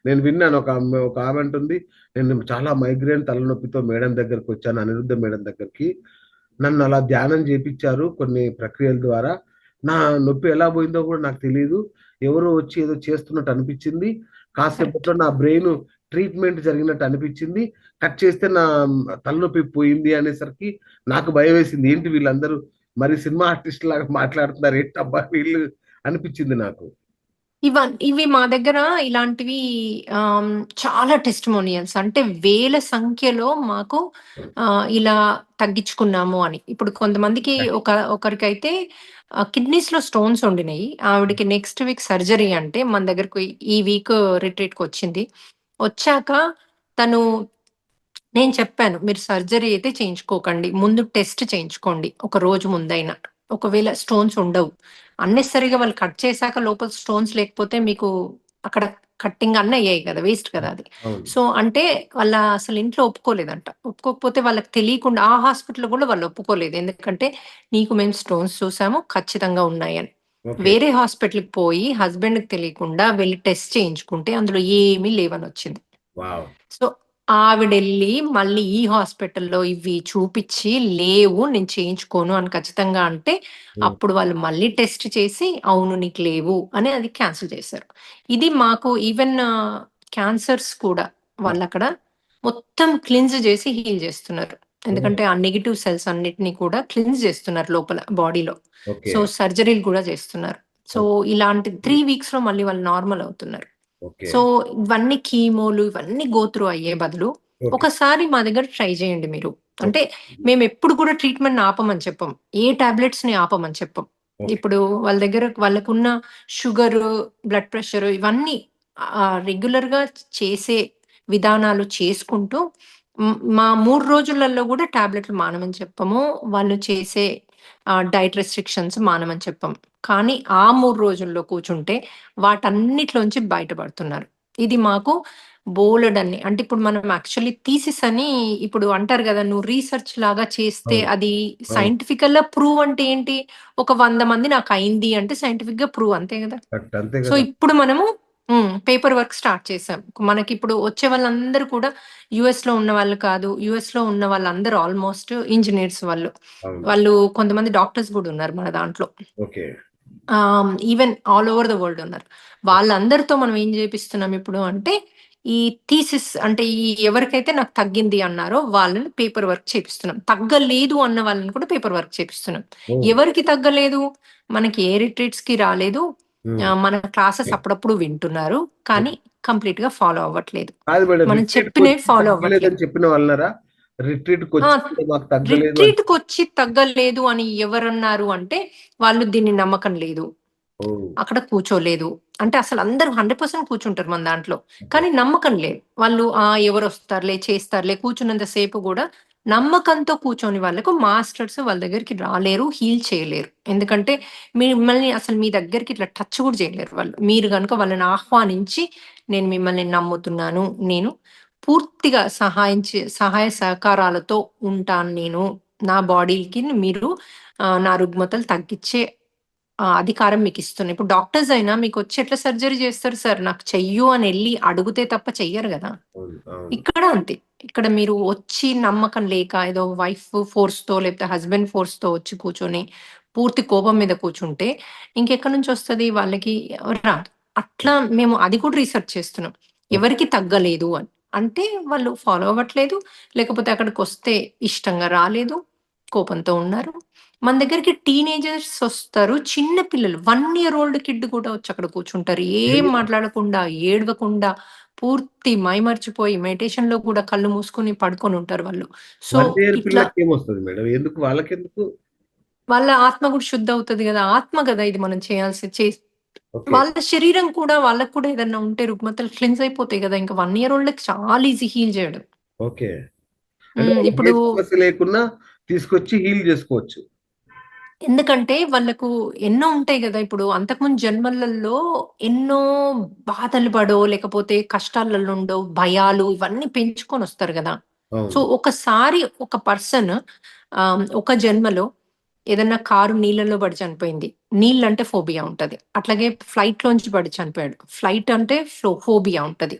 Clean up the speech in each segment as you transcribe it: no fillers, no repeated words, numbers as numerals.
నేను విన్నాను. ఒక ఆమె అంటుంది, నేను చాలా మైగ్రేన్ తలనొప్పితో మేడం దగ్గరికి వచ్చాను, అనిరుద్ధ మేడం దగ్గరికి. నన్ను అలా ధ్యానం చేపించారు కొన్ని ప్రక్రియల ద్వారా. నా నొప్పి ఎలా పోయిందో కూడా నాకు తెలియదు. ఎవరో వచ్చి ఏదో చేస్తున్నట్టు అనిపించింది. కరెక్ట్. కాసేపట్లో నా బ్రెయిన్ ట్రీట్మెంట్ జరిగినట్టు అనిపించింది. కట్ చేస్తే నా తలనొప్పి పోయింది అనేసరికి నాకు భయం వేసింది. ఏంటి వీళ్ళందరూ మరి సినిమా ఆర్టిస్ట్ లాగా మాట్లాడుతున్నారు, ఏంటబ్బా వీళ్ళు అనిపించింది నాకు. ఇవి మా దగ్గర ఇలాంటివి ఆమ్, చాలా టెస్టిమోనియల్స్ అంటే వేల సంఖ్యలో మాకు ఇలా తగ్గించుకున్నాము అని. ఇప్పుడు కొంతమందికి ఒకరికైతే కిడ్నీస్ లో స్టోన్స్ ఉండినాయి. ఆవిడకి నెక్స్ట్ వీక్ సర్జరీ అంటే మన దగ్గరకు ఈ వీక్ రిట్రీట్ కి వచ్చింది. వచ్చాక తను నేను చెప్పాను, "మీరు సర్జరీ అయితే చేయించుకోకండి. ముందు టెస్ట్ చేయించుకోండి. ఒక రోజు ముందైనా. ఒకవేళ స్టోన్స్ ఉండవు. అన్నెసెసరీగా వాళ్ళు కట్ చేశాక లోపల స్టోన్స్ లేకపోతే మీకు అక్కడ కట్టింగ్ అన్నీ అయ్యాయి కదా! వేస్ట్ కదా అది." అవును. సో, అంటే అసలు ఇంట్లో ఒప్పుకోలేదంట. ఒప్పుకోకపోతే వాళ్ళకి తెలియకుండా ఆ హాస్పిటల్‌లో కూడా వాళ్ళు ఒప్పుకోలేదు. ఎందుకంటే, "నీకు మేము స్టోన్స్ చూసాము. ఖచ్చితంగా ఉన్నాయని." ఓకే. వేరే హాస్పిటల్‌కి పోయి హస్బెండ్‌కి తెలియకుండా వెళ్లి టెస్ట్ చేయించుకుంటే అందులో ఏమీ లేవనొచ్చింది. వావ్! సో, ఆవిడెళ్ళి మళ్ళీ ఈ హాస్పిటల్‌లో ఇవి చూపిచ్చి, "లేవు నేను చేయించుకోను" అని ఖచ్చితంగా అంటే, హ్మ్. అప్పుడు వాళ్ళు మళ్ళీ టెస్ట్ చేసి, "అవును నీకు లేవు" అని అది క్యాన్సెల్ చేశారు. ఇది మాకు ఈవెన్ క్యాన్సర్స్ కూడా హ్మ్. వాళ్ళక్కడ మొత్తం క్లిన్స్ చేసి హీల్ చేస్తున్నారు. ఓహ్! ఎందుకంటే ఆ నెగెటివ్ సెల్స్ అన్నిటిని కూడా క్లిన్స్ చేస్తున్నారు లోపల బాడీలో. ఓకే. సో, సర్జరీలు కూడా చేస్తున్నారు. So, okay. ఇలాంటి 3 వీక్స్‌లో మళ్ళీ వాళ్ళు నార్మల్ అవుతున్నారు. ఓకే. సో, ఇవన్నీ కీమోలు ఇవన్నీ గో త్రూ అయ్యే బదులు, ఓకే. ఒకసారి మా దగ్గర ట్రై చేయండి మీరు. అంటే ఓకే. మేమెప్పుడు కూడా ట్రీట్‌మెంట్‌ని ఆపమని చెప్పం. ఏ టాబ్లెట్స్‌ని ఆపమని చెప్పం. ఓకే. ఇప్పుడు వాళ్ళ దగ్గర వాళ్ళకున్న షుగరు, బ్లడ్ ప్రెషరు ఇవన్నీ రెగ్యులర్‌గా చేసే విధానాలు చేసుకుంటూ మా 3 రోజులలో గూడా టాబ్లెట్‌లు మానమని చెప్పము. వాళ్ళు చేసే డైట్ రెస్ట్రిక్షన్స్ మానమని చెప్పం. కానీ ఆ 3 రోజుల్లో కూర్చుంటే వాటన్నిటిలోంచి బయటపడుతున్నారు. ఇది మాకు బోలెడన్ని అంటే ఇప్పుడు మనం యాక్చువల్లీ థీసిస్ అని ఇప్పుడు అంటారు గదా! నువ్వు రీసెర్చ్ లాగా చేస్తే అవును. అది అవును. సైంటిఫికల్‌గా ప్రూవ్ అంటే ఏంటి? ఒక 100 మంది నాకయింది అంటే సైంటిఫిక్‌గా ప్రూవ్ అంతే గదా! కరెక్ట్. అంతే సో, గదా! ఇప్పుడు మనము పేపర్ వర్క్ స్టార్ట్ చేసాం. మనకిప్పుడు వచ్చే వాళ్ళందరూ కూడా యూఎస్‌లో ఉన్నవాళ్ళు కాదు. యూఎస్‌లో ఉన్న వాళ్ళందరూ ఆల్‌మోస్ట్ ఇంజినీర్స్ వాళ్ళు. అవును. వాళ్ళు కొంతమంది డాక్టర్స్ గూడా ఉన్నారు మన దాంట్లో. Okay. Even all over the world ఉన్నారు. వాళ్ళందరితో మనం ఏం జేపిస్తున్నాం ఇప్పుడు అంటే, ఈ థీసిస్ అంటే ఎవరికైతే నాకు తగ్గింది అన్నారో వాళ్ళని పేపర్ వర్క్ చేపిస్తున్నాం. తగ్గలేదు అన్న వాళ్ళని కూడా పేపర్ వర్క్ చేపిస్తున్నాం. ఓహ్! ఎవరికి తగ్గలేదు? మనకి ఏ రిట్రీట్స్‌కి రాలేదు. హ్మ్. మన క్లాసెస్ అప్పుడప్పుడు వింటున్నారు. కానీ కంప్లీట్‌గా ఫాలో అవ్వట్లేదు. కాదు మేడం, మనం చెప్పినవి రిట్రీట్‌కొచ్చి ఫాలో అవ్వట్లేదు. తగ్గలేదని చెప్పిన వాళ్ళన్నారా? ఆ! రిట్రీట్‌కొచ్చి కూడా మాకు తగ్గలేదు అని. రిట్రీట్‌కొచ్చి తగ్గలేదు అని ఎవరన్నారు అంటే, వాళ్ళు దీన్ని నమ్మకం లేదు. ఓహ్! అక్కడ కూర్చోలేదు. అంటే అసలందరూ 100% కూర్చుంటారు మన దాంట్లో. ఓకే. కానీ నమ్మకం లేదు. వాళ్ళు ఎవరొస్తారులే, చేస్తారులే కూర్చున్నంత సేపు గూడా నమ్మకంతో కూర్చొని వాళ్ళకు మాస్టర్స్ వాళ్ళ దగ్గరికి రాలేరు, హీల్ చేయలేరు. ఎందుకంటే మిమ్మల్ని అసలు మీ దగ్గరికి ఇట్లా టచ్ గూడా చేయలేరు వాళ్ళు. మీరు గనుక వాళ్ళని ఆహ్వానించి, "నేను మిమ్మల్ని నమ్ముతున్నాను. నేను పూర్తిగా సహాయ సహకారాలతో ఉంటాను నేను. నా బాడీకి మీరు నా రుగ్మతలు తగ్గిచ్చే అధికారం మీకిస్తున్నా." ఇప్పుడు డాక్టర్స్ అయినా మీకొచ్చి ఎట్లా సర్జరీ చేస్తారు సార్? నాకు చెయ్యు అని ఎళ్లి అడుగుతే తప్ప చెయ్యరు గదా! అవును. అవును. ఇక్కడ అంతే. ఇక్కడ మీరు వచ్చి నమ్మకం లేక ఏదో వైఫ్ ఫోర్స్‌తో లేకపోతే హస్బెండ్ ఫోర్స్‌తో వచ్చి కూర్చొని పూర్తి కోపం మీద కూర్చుంటే ఇంకెక్కడి నుంచొస్తది వాళ్ళకి? రాదు. అట్లా మేము అది కూడా రిసర్చ్ చేస్తున్నాం. ఓకే. ఎవరికీ తగ్గలేదు అని. అంటే వాళ్ళు ఫాలో అవ్వట్లేదు. లేకపోతే అక్కడికొస్తే ఇష్టంగా రాలేదు. కోపంతో ఉన్నారు. మన దగ్గరికి టీనేజర్స్ ఒస్తారు. చిన్న పిల్లలు 1 ఇయర్ ఓల్డ్ కిడ్ కూడా వచ్చి అక్కడ కూర్చుంటారు. ఏం అయ్యో! మాట్లాడకుండా, ఏడవకుండా పూర్తి మైమర్చిపోయి మెడిటేషన్‌లో కూడా కళ్ళు మూసుకొని పడుకొనుంటారు వాళ్ళు. సో, 1 ఇయర్ ఇట్లా పిల్లలకేమొస్తది మేడం? ఎందుకు వాళ్ళకెందుకు? వాళ్ళ ఆత్మ కూడా శుద్ధవుతది గదా! ఆత్మ గదా! ఇది మనం చేయాల్సి ఓకే. వాళ్ళ శరీరం కూడా వాళ్ళకి కూడా ఏదన్నా ఉంటే రుగ్మతలు క్లెన్స్ అయిపోతాయి గదా! ఇంకా 1 ఇయర్ ఓల్డ్‌కి చాలా ఈజీ హీల్ జేయడం. ఓకే. అంటే వాళ్ళకి ఏ ఇప్పుడు సమస్య లేకున్నా తీసుకొచ్చి హీల్ జేసుకోవచ్చు. ఎందుకంటే వాళ్ళకు ఎన్నో ఉంటాయి గదా! ఇప్పుడు అంతకుముందు జన్మలలో ఎన్నో బాధలు పడో, లేకపోతే కష్టాలలో ఉండో, భయాలు ఇవన్నీ పెంచుకొనొస్తారు గదా! సో, అవును. ఒకసారి ఒక పర్సన్ ఒక జన్మలో ఏదన్నా కారు నీళ్ళలో పడి చనిపోయింది. నీళ్ళంటే ఫోబియా ఉంటది. అట్లాగే ఫ్లైట్‌లోంచి పడి చనిపోయాడు. ఫ్లైట్ అంటే ఫోబియా ఉంటది.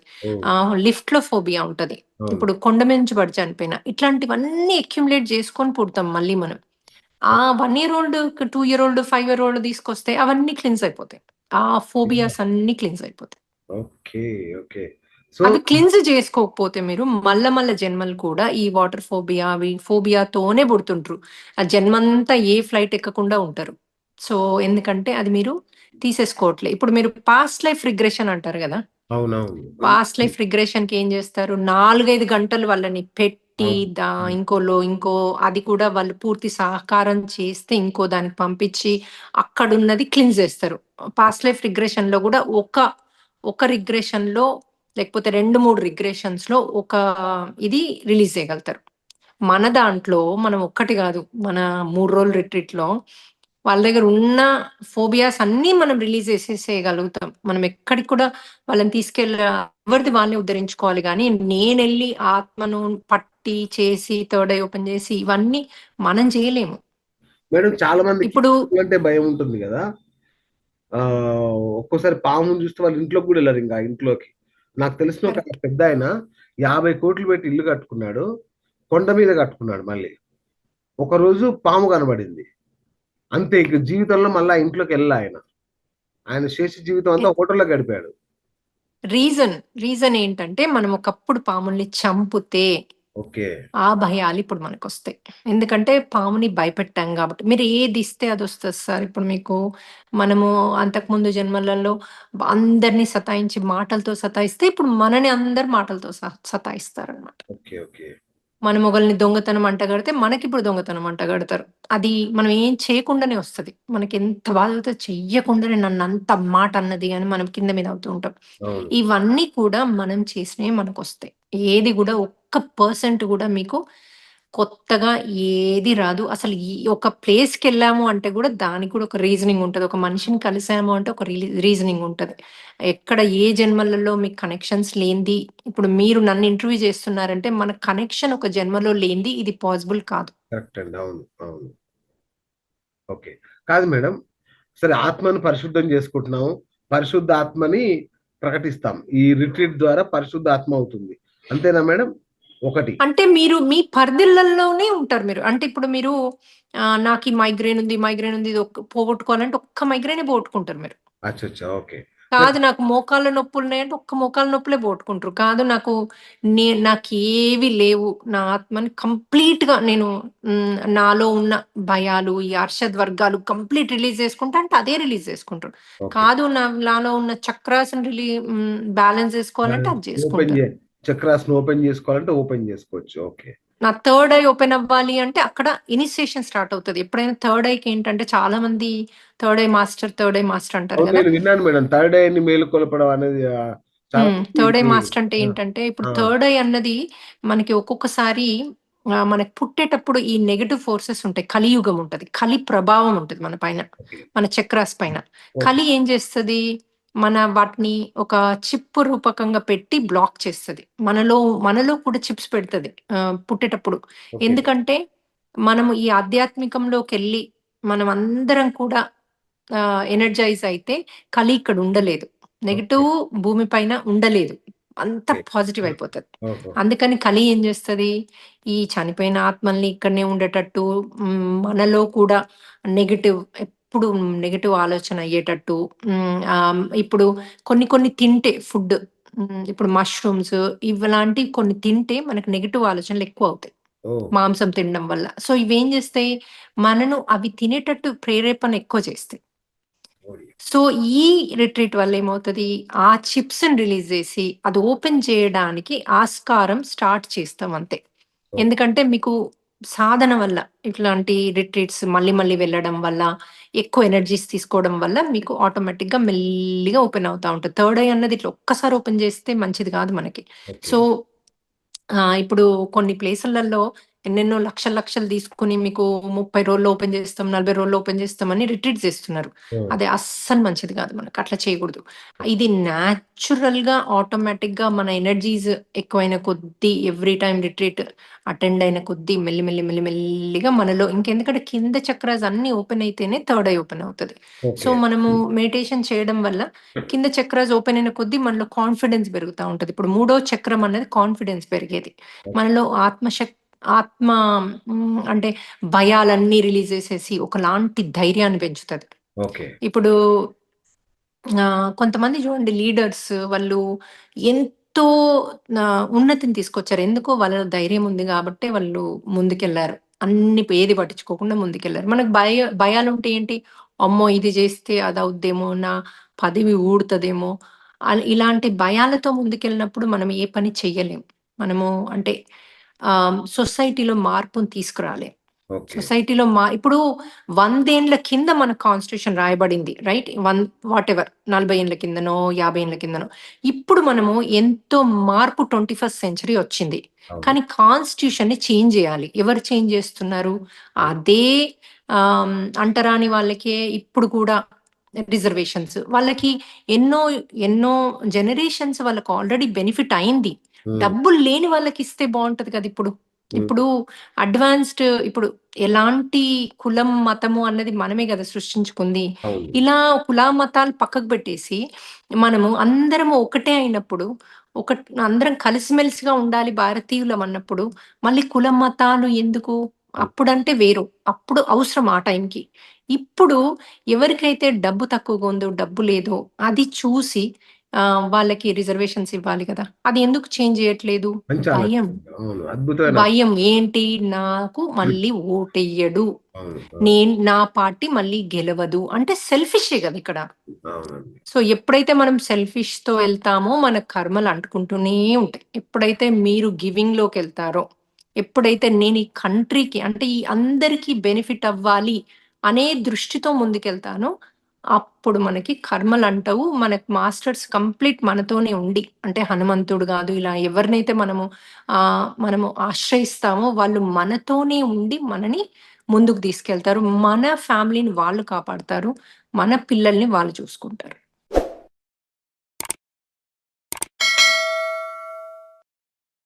ఓహ్! లిఫ్ట్‌లో ఫోబియా ఉంటది. అవును. ఇప్పుడు కొండ మీద నుంచి పడి చనిపోయిన. ఇట్లాంటివన్నీ అక్యుములేట్ చేసుకొని పుడతాం మళ్ళీ మనం. ఆ 1 year old, 2 year old, 5 year old తీసుకొస్తే అవన్నీ క్లిన్స్ అయిపోతాయి. ఆ ఫోబియాస్ అన్నీ క్లిన్స్ అయిపోతాయి. ఓకే. ఓకే. సో అవి క్లిన్స్ చేసుకోకపోతే మీరు మళ్ళా జన్మలు కూడా ఈ వాటర్ ఫోబియా, అవి ఫోబియాతోనే పుడుతుంట్రు. ఆ జన్మంతా ఏ ఫ్లైట్ ఎక్కకుండా ఉంటారు. సో, ఎందుకంటే అది మీరు తీసేసుకోవట్లే. ఇప్పుడు మీరు పాస్ట్ లైఫ్ రిగ్రెషన్ అంటారు గదా! అవునవును. పాస్ట్ లైఫ్ రిగ్రెషన్‌కి ఏం జేస్తారు? 4, 5 గంటలు వాళ్ళని పెట్టి అవును. హ్మ్. ఇంకో అది కూడా వాళ్ళు పూర్తి సహకారం చేస్తే ఇంకో దానికి పంపించి అక్కడున్నది క్లీన్స్ జేస్తారు. పాస్ట్ లైఫ్ రిగ్రెషన్‌లో గూడా ఒక రిగ్రెషన్‌లో లేకపోతే 2, 3 రిగ్రెషన్స్‌లో ఒక ఇది రిలీజ్ చేయగలుగుతారు. మన దాంట్లో మనం ఒక్కటి గాదు. మన 3 రోజుల రిట్రీట్‌లో వాళ్ళ దగ్గర ఉన్న ఫోబియాస్ అన్నీ మనం రిలీజ్ చేసేసేయగలుగుతాం. మనం ఎక్కడికి కూడా వాళ్ళని ఎవరిది వాళ్ళే ఉద్ధరించుకోవాలి గానీ, నేనెళ్ళి ఆత్మను పట్టి, చేసి, థర్డ్ ఐ ఓపెన్ చేసి ఇవన్నీ మనం చేయలేము. మేడం చాలా మందికి ఇప్పుడు అంటే భయం ఉంటుంది గదా! ఒక్కోసారి పాముని చూస్తే వాళ్ళ ఇంట్లోకి గూడా ఎళ్ళరింక ఆ ఇంట్లోకి. నాకు తెలిసిన ఒక కరెక్ట్. పెద్దాయన 50,00,00,000 పెట్టి ఇల్లు కట్టుకున్నాడు. కొండ మీద కట్టుకున్నాడు మళ్ళీ. ఒకరోజు పాము కనబడింది. అంతే ఇక జీవితంలో మళ్ళా ఆ ఇంట్లోకెళ్ళలే ఆయన. ఆయన శేష జీవితం ఎ అంతా హోటల్‌లో గడిపాడు. రీజన్, రీజన్ ఏంటంటే మనం ఒకప్పుడు పాముల్ని చంపుతే ఓకే. ఆ భయాలు ఇప్పుడు మనకొస్తాయి. ఎందుకంటే పాముని భయపెట్టాం గాబట్టి. మీరు ఏదిస్తే అదొస్తది సార్. ఇప్పుడు మీకు మనము అంతకుముందు జన్మలలో అందరిని సతాయించి మాటలతో సతాయిస్తే, ఇప్పుడు మనని అందరు మాటలతో సతాయిస్తారనమాట. ఓకే. ఓకే. మనం ఒకళ్ళని దొంగతనం అంటగడితే, మనకిప్పుడు దొంగతనం అంటగడతారు. అది మనం ఏం చేయకుండానే వస్తది. మనకెంత బాధైతే చెయ్యకుండానే నన్నంత మాట అన్నది అని మనం కింద మీద అవుతూ ఉంటాం. అవును. ఇవన్నీ కూడా మనం చేసినయి మనకొస్తాయి. ఏది గూడా ఒక్క పర్సెంట్ గూడా మీకు కొత్తగా ఏది రాదు. అసలు ఈ ఒక ప్లేస్‌కెళ్ళాము అంటే గూడా దానికి కూడా ఒక రీజనింగ్ ఉంటది. ఒక మనిషిని కలిసాము అంటే ఒక రీజనింగ్ ఉంటది. ఎక్కడ ఏ జన్మలలో మీకు కనెక్షన్స్ లేనిది ఇప్పుడు మీరు నన్ను ఇంటర్వ్యూ చేస్తున్నారంటే మన కనెక్షన్ ఒక జన్మలో లేనిది ఇది పాసిబుల్ కాదు. కరెక్ట్ అండి. అవును. అవును. ఓకే. కాదు మేడం. సరే ఆత్మను పరిశుద్ధం చేసుకుంటున్నాము. పరిశుద్ధ ఆత్మని ప్రకటిస్తాం. ఈ రిట్రీట్ ద్వారా పరిశుద్ధ ఆత్మ అవుతుంది. అంతేనా మేడం? ఒకటి. అంటే మీరు మీ పరిధులలోనే ఉంటారు మీరు. అంటే ఇప్పుడు మీరు నాకీ మైగ్రేన్ ఉంది. ఇది పోగొట్టుకోవాలంటే ఒక్క మైగ్రేనే పోగొట్టుకుంటారు మీరు. అచ్చచ్చా! ఓకే. కాదు నాకు మోకాళ్ళ నొప్పులున్నాయంటే ఒక్క మోకాళ్ళ నొప్పులే పోగొట్టుకుంటారు. కాదు నాకేవి లేవు. నా ఆత్మని కంప్లీట్‌గా నేను నాలో ఉన్న భయాలు, ఈ అర్షద్ వర్గాలు కంప్లీట్ రిలీజ్ చేసుకుంటా అంటే అదే రిలీజ్ చేసుకుంటారు. ఓకే. కాదు నాలో ఉన్న చక్రాస్‌ని బ్యాలెన్స్ చేసుకోవాలంటే బ్యాలెన్స్ అది ఓపెన్ చేసుకుంటారు. జే చక్రాస్‌ని ఓపెన్ జేసుకోవాలంటే ఓపెన్ జేసుకోవచ్చు. ఓకే. నా థర్డ్ ఐ ఓపెన్ అవ్వాలి అంటే అక్కడ ఇనిషియేషన్ స్టార్ట్ అవుతది. ఎప్పుడైనా థర్డ్ ఐకి ఏంటంటే చాలా మంది థర్డ్ ఐ మాస్టర్ అంటారు అవును. గదా! నేను విన్నాను మేడం. థర్డ్ ఐని మేలుకొలపడం అనేది చాలా మంది థర్డ్ ఐ ఇది మాస్టర్ అంటే ఆ! ఏంటంటే, ఇప్పుడు ఆ! థర్డ్ ఐ అన్నది మనకి ఒక్కొక్కసారి మనకి పుట్టేటప్పుడు ఈ నెగెటివ్ ఫోర్సెస్ ఉంటాయి. కలియుగం ఉంటది. కలి ప్రభావం ఉంటది మన పైన. ఓకే. మన చక్రాస్ పైన. ఓకే. కలి ఏం చేస్తది? వాటిని ఒక చిప్ రూపకంగా పెట్టి బ్లాక్ చేస్తది. మనలో కూడా చిప్స్ పెడతది. పుట్టేటప్పుడు. ఓకే. ఎందుకంటే, మనము ఈ ఆధ్యాత్మికంలోకెళ్ళి మనమందరం కూడా ఎనర్జైజ్ అయితే కలి ఇక్కడ ఉండలేదు. ఓకే. నెగెటివ్ భూమి పైన ఉండలేదు. అంతా ఓకే. పాజిటివ్ ఆ! అయిపోతది. ఓహో! అందుకని కలి ఏం జేస్తది? ఈ చనిపోయిన ఆత్మల్ని ఇక్కడనే ఉండేటట్టు మనలో కూడా నెగెటివ్ ఎప్పుడు నెగెటివ్ ఆలోచన అయ్యేటట్టు ఇప్పుడు కొన్ని తింటే ఫుడ్ ఇప్పుడు మష్రూమ్స్ ఇలాంటివి కొన్ని తింటే మనకు నెగెటివ్ ఆలోచనలు ఎక్కువవుతాయి. ఓహ్! మాంసం తినడం వల్ల. సో, ఇవేం జేస్తాయి? మనను అవి తినేటట్టు ప్రేరేపణ ఎక్కువ చేస్తాయి. ఓడి సో, ఈ రిట్రీట్ వల్ల ఏమవుతది? ఆ చిప్స్‌ని రిలీజ్ జేసి, అది ఓపెన్ చేయడానికి ఆస్కారం స్టార్ట్ చేస్తాం అంతే. ఓహ్! ఎందుకంటే మీకు సాధన వల్ల, ఇట్లాంటి రిట్రీట్స్ మళ్ళీ వెళ్ళడం వల్ల, ఎక్కువ ఎనర్జీస్ తీసుకోవడం వల్ల మీకు ఆటోమేటిక్‌గా మెల్లిగా ఓపెన్ అవుతా ఉంటది. థర్డ్ ఐ అన్నది ఇట్లా ఒక్కసారి ఓపెన్ చేస్తే మంచిది కాదు మనకి. ఓకే. సో, ఇప్పుడు కొన్ని ప్లేసులలో ఎన్నెన్నో లక్షలు లక్షలు తీసుకొని మీకు 30 రోజుల్లో ఓపెన్ చేస్తాం, 40 రోజుల్లో ఓపెన్ చేస్తామని రిట్రీట్స్ ఇస్తున్నారు. అది అస్సలు మంచిది కాదు. మనకు అట్లా చేయకూడదు. ఇది న్యాచురల్‌గా ఆటోమేటిక్‌గా మన ఎనర్జీస్ ఎక్కువైన కొద్దీ ఎవ్రీ టైమ్ రిట్రీట్ అటెండ్ అయిన కొద్దీ మెల్లిగా మనలో ఇంకెందుకంటే కింద చక్రాస్ అన్నీ ఓపెన్ అయితేనే థర్డ్ ఐ ఓపెన్ అవుతది. So, okay. మనము మెడిటేషన్ చేయడం వల్ల కింద చక్రాస్ ఓపెన్ అయిన కొద్దీ మనలో కాన్ఫిడెన్స్ పెరుగుతా ఉంటది. ఇప్పుడు మూడో చక్రం అనేది కాన్ఫిడెన్స్ పెరిగేది. మనలో ఆత్మ అంటే భయాలన్నీ రిలీజ్ చేసేసి ఒకలాంటి ధైర్యాన్ని పెంచుతది. ఓకే. ఇప్పుడు కొంతమంది చూడండి లీడర్స్ వాళ్ళు ఎంతో ఉన్నతిని తీసుకొచ్చారు. ఎందుకో వాళ్ళలో ధైర్యం ఉంది గాబట్టే వాళ్ళు ముందుకెళ్లారు. ఏది పట్టించుకోకుండా ముందుకెళ్లారు. మనకు భయాలుంటే ఏంటి? అమ్మో! ఇది చేస్తే అదవుద్దేమో, నా పదవి ఊడుతదేమో, ఇలాంటి భయాలతో ముందుకెళ్ళినప్పుడు మనం ఏ పని చెయ్యలేం. మనము అంటే సొసైటీలో మార్పుని తీసుకురాలేం. ఓకే. సొసైటీలో ఇప్పుడు 100 ఏండ్ల కింద మన కాన్స్టిట్యూషన్ రాయబడింది. రైట్? వాటెవర్ 40 ఏండ్ల కిందనో, 50 ఏండ్ల కిందనో. ఇప్పుడు మనము ఎంతో మార్పు 21st సెంచరీ వచ్చింది. అవును. కానీ కాన్స్టిట్యూషన్‌ని చేంజ్ చేయాలి. ఎవరు చేంజ్ చేస్తున్నారు? అదే అంటరాని వాళ్ళకే ఇప్పుడు కూడా రిజర్వేషన్స్. వాళ్ళకి ఎన్నో, ఎన్నో జనరేషన్స్ వాళ్ళకి ఆల్రెడీ బెనిఫిట్ అయింది. హ్మ్. డబ్బులు లేని వాళ్ళకిస్తే బావుంటది కదా! ఇప్పుడు. హ్మ్. ఇప్పుడు అడ్వాన్స్‌డ్ ఇప్పుడు ఎలాంటి కులం, మతము అన్నది మనమే గదా సృష్టించుకుంది. అవును. ఇలా మతాలు పక్కకు పెట్టేసి, మనము అందరము ఒకటే అయినప్పుడు, అందరం కలిసిమెలిసిగా ఉండాలి భారతీయులం అన్నప్పుడు, మళ్ళీ కులం, మతాలు ఎందుకు? అప్పుడంటే వేరు. అప్పుడు అవసరం ఆ టైంకి. ఇప్పుడు ఎవరికైతే డబ్బు తక్కువగా ఉందో, డబ్బు లేదో అది చూసి వాళ్ళకి రిజర్వేషన్స్ ఇవ్వాలి గదా! అది ఎందుకు చేంజ్ చేయట్లేదు? మంచి భయం. ఆలోచన. అవును. అద్భుతమైన భయం ఏంటి? నాకు మళ్ళీ ఓటెయ్యడు. అవును. అవును. నా పార్టీ మళ్ళీ గెలవదు. అంటే సెల్ఫిషే గదా ఇక్కడ. అవునండి. సో, ఎప్పుడైతే మనం సెల్ఫిష్‌తో ఎళ్తామో మన కర్మలు అంటుకుంటూనే ఉంటాయి. ఎప్పుడైతే మీరు గివింగ్‌లోకెళ్తారో, ఎప్పుడైతే నేను ఈ కంట్రీకి అంటే ఈ అందరికీ బెనిఫిట్ అవ్వాలి అనే దృష్టితో ముందుకెళ్తానో, అప్పుడు మనకి కర్మలంటవు. మనకు మాస్టర్స్ కంప్లీట్ మనతోనే ఉండి అంటే హనుమంతుడు గాదు ఇలా ఎవరినైతే మనము ఆశ్రయిస్తామో వాళ్ళు మనతోనే ఉండి మనని ముందుకు తీసుకెళ్తారు. మన ఫ్యామిలీని వాళ్ళు కాపాడతారు. మన పిల్లల్ని వాళ్ళు చూసుకుంటారు.